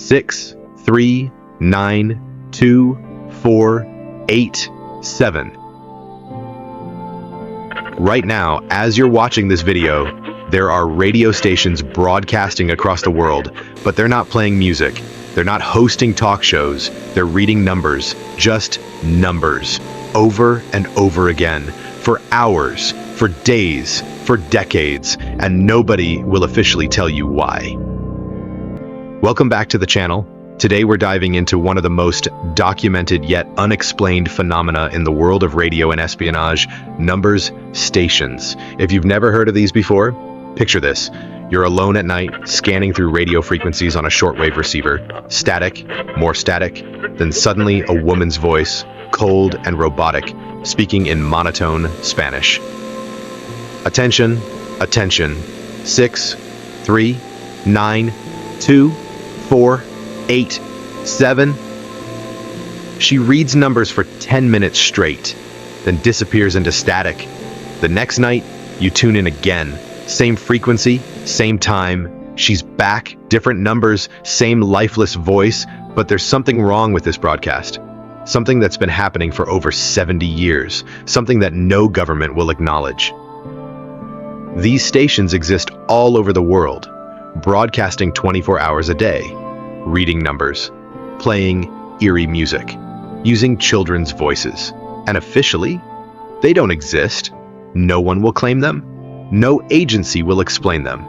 6, 3, 9, 2, 4, 8, 7. Right now, as you're watching this video, there are radio stations broadcasting across the world, but they're not playing music. They're not hosting talk shows. They're reading numbers, just numbers, over and over again, for hours, for days, for decades, and nobody will officially tell you why. Welcome back to the channel. Today we're diving into one of the most documented yet unexplained phenomena in the world of radio and espionage, numbers stations. If you've never heard of these before, picture this. You're alone at night, scanning through radio frequencies on a shortwave receiver. Static, more static, then suddenly a woman's voice, cold and robotic, speaking in monotone Spanish. Attention, attention. 6, 3, 9, 2, 4, 8, 7. She reads numbers for 10 minutes straight, then disappears into static. The next night, you tune in again. Same frequency, same time. She's back, different numbers, same lifeless voice, but there's something wrong with this broadcast. Something that's been happening for over 70 years. Something that no government will acknowledge. These stations exist all over the world, broadcasting 24 hours a day. Reading numbers, playing eerie music, using children's voices. And officially, they don't exist. No one will claim them. No agency will explain them.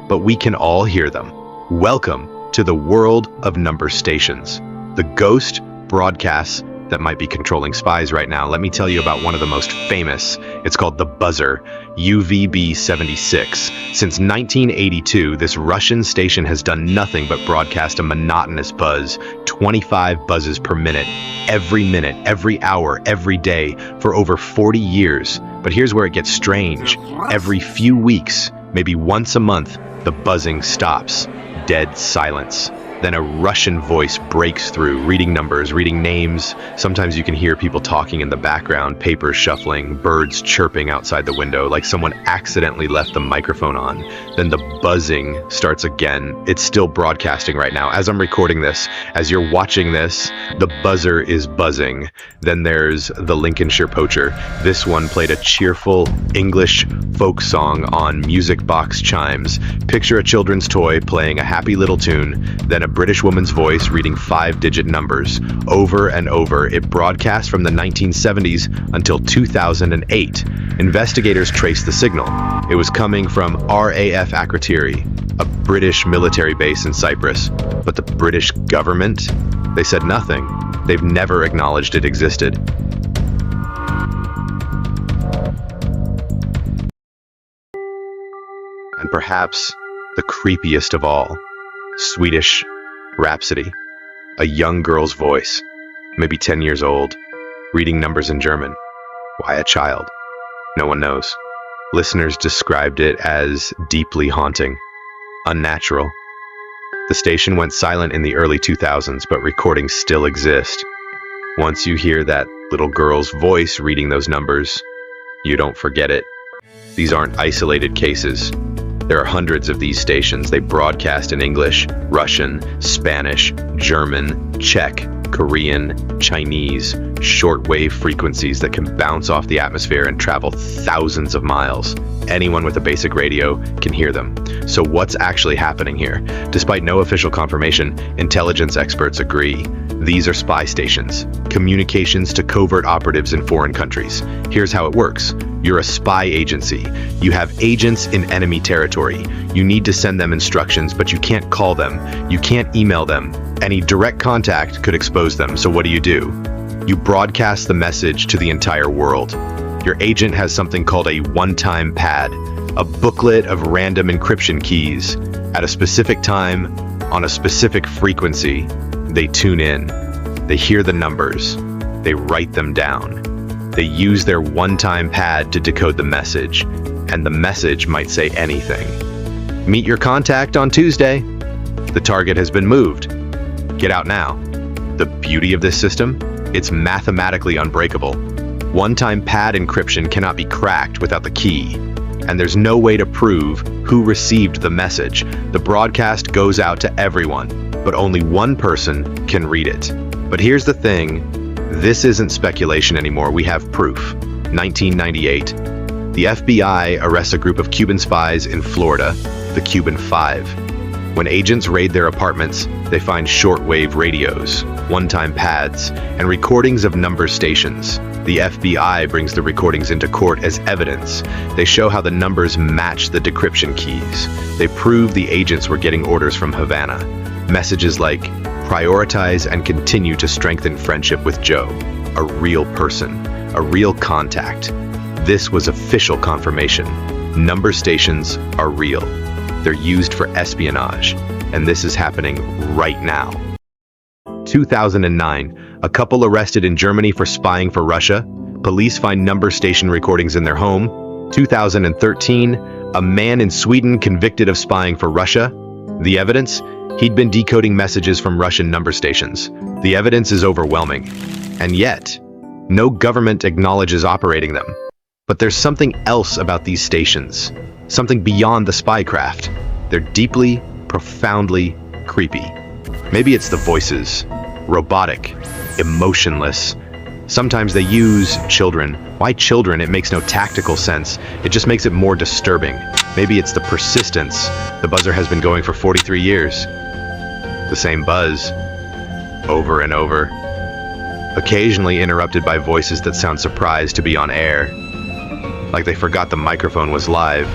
But we can all hear them. Welcome to the world of number stations. The ghost broadcasts that might be controlling spies right now. Let me tell you about one of the most famous. It's called the buzzer, UVB-76. Since 1982, this Russian station has done nothing but broadcast a monotonous buzz, 25 buzzes per minute, every hour, every day, for over 40 years. But here's where it gets strange. Every few weeks, maybe once a month, the buzzing stops. Dead silence. Then a Russian voice breaks through, reading numbers, reading names. Sometimes you can hear people talking in the background, papers shuffling, birds chirping outside the window, like someone accidentally left the microphone on. Then the buzzing starts again. It's still broadcasting right now. As I'm recording this, as you're watching this, the buzzer is buzzing. Then there's the Lincolnshire Poacher. This one played a cheerful English folk song on music box chimes. Picture a children's toy playing a happy little tune, then a British woman's voice reading 5-digit numbers. Over and over, it broadcast from the 1970s until 2008. Investigators traced the signal. It was coming from RAF Akrotiri, a British military base in Cyprus. But the British government? They said nothing. They've never acknowledged it existed. And perhaps the creepiest of all, Swedish Rhapsody, a young girl's voice, maybe 10 years old, reading numbers in German. Why a child? No one knows. Listeners described it as deeply haunting, unnatural. The station went silent in the early 2000s, but recordings still exist. Once you hear that little girl's voice reading those numbers, you don't forget it. These aren't isolated cases. There are hundreds of these stations. They broadcast in English, Russian, Spanish, German, Czech, Korean, Chinese, shortwave frequencies that can bounce off the atmosphere and travel thousands of miles. Anyone with a basic radio can hear them. So what's actually happening here? Despite no official confirmation, intelligence experts agree. These are spy stations, communications to covert operatives in foreign countries. Here's how it works. You're a spy agency. You have agents in enemy territory. You need to send them instructions, but you can't call them. You can't email them. Any direct contact could expose them, so what do? You broadcast the message to the entire world. Your agent has something called a one-time pad, a booklet of random encryption keys. At a specific time, on a specific frequency, they tune in. They hear the numbers. They write them down. They use their one-time pad to decode the message, and the message might say anything. Meet your contact on Tuesday. The target has been moved. Get out now. The beauty of this system? It's mathematically unbreakable. One-time pad encryption cannot be cracked without the key, and there's no way to prove who received the message. The broadcast goes out to everyone. but only one person can read it. But here's the thing, this isn't speculation anymore, we have proof. 1998, the FBI arrests a group of Cuban spies in Florida, the Cuban Five. When agents raid their apartments, they find shortwave radios, one-time pads, and recordings of number stations. The FBI brings the recordings into court as evidence. They show how the numbers match the decryption keys. They prove the agents were getting orders from Havana. Messages like, prioritize and continue to strengthen friendship with Joe. A real person, a real contact. This was official confirmation. Number stations are real. They're used for espionage, and this is happening right now. 2009, a couple arrested in Germany for spying for Russia. Police find number station recordings in their home. 2013, a man in Sweden convicted of spying for Russia. The evidence? He'd been decoding messages from Russian number stations. The evidence is overwhelming. And yet, no government acknowledges operating them. But there's something else about these stations. Something beyond the spycraft. They're deeply, profoundly creepy. Maybe it's the voices. Robotic, emotionless. Sometimes they use children. Why children? It makes no tactical sense. It just makes it more disturbing. Maybe it's the persistence. The buzzer has been going for 43 years. The same buzz. Over and over. Occasionally interrupted by voices that sound surprised to be on air. Like they forgot the microphone was live.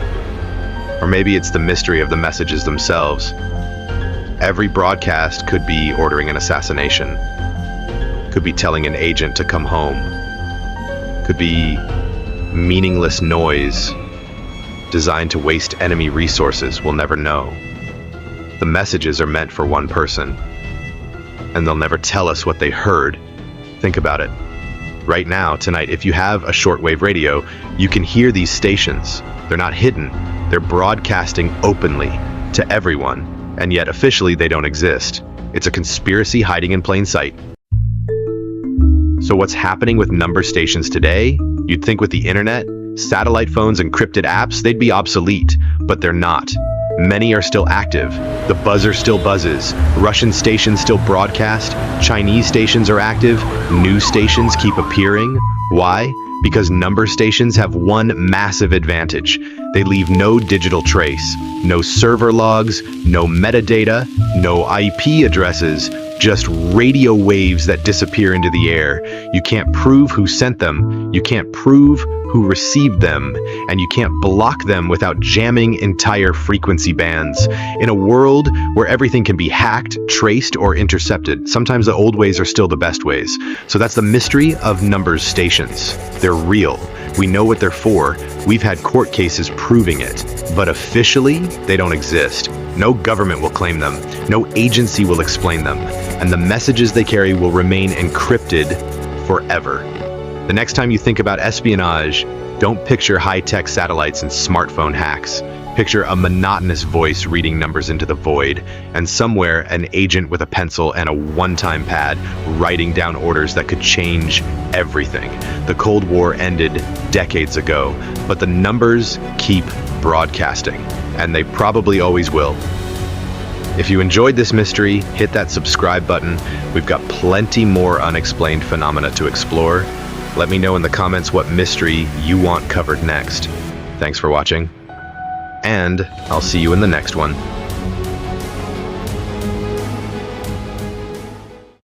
Or maybe it's the mystery of the messages themselves. Every broadcast could be ordering an assassination. Could be telling an agent to come home. Could be meaningless noise designed to waste enemy resources. We'll never know. The messages are meant for one person, and they'll never tell us what they heard. Think about it. Right now, tonight, if you have a shortwave radio, you can hear these stations. They're not hidden. They're broadcasting openly to everyone, and yet officially they don't exist. It's a conspiracy hiding in plain sight. So what's happening with number stations today? You'd think with the internet, satellite phones, and encrypted apps, they'd be obsolete, but they're not. Many are still active. The buzzer still buzzes. Russian stations still broadcast. Chinese stations are active. New stations keep appearing. Why? Because number stations have one massive advantage. They leave no digital trace, no server logs, no metadata, no IP addresses, just radio waves that disappear into the air. You can't prove who sent them, you can't prove who received them, and you can't block them without jamming entire frequency bands. In a world where everything can be hacked, traced, or intercepted, sometimes the old ways are still the best ways. So that's the mystery of numbers stations. They're real. We know what they're for. We've had court cases proving it. But officially, they don't exist. No government will claim them. No agency will explain them. And the messages they carry will remain encrypted forever. The next time you think about espionage, don't picture high-tech satellites and smartphone hacks. Picture a monotonous voice reading numbers into the void, and somewhere an agent with a pencil and a one-time pad writing down orders that could change everything. The Cold War ended decades ago, but the numbers keep broadcasting, and they probably always will. If you enjoyed this mystery, hit that subscribe button. We've got plenty more unexplained phenomena to explore. Let me know in the comments what mystery you want covered next. Thanks for watching, and I'll see you in the next one.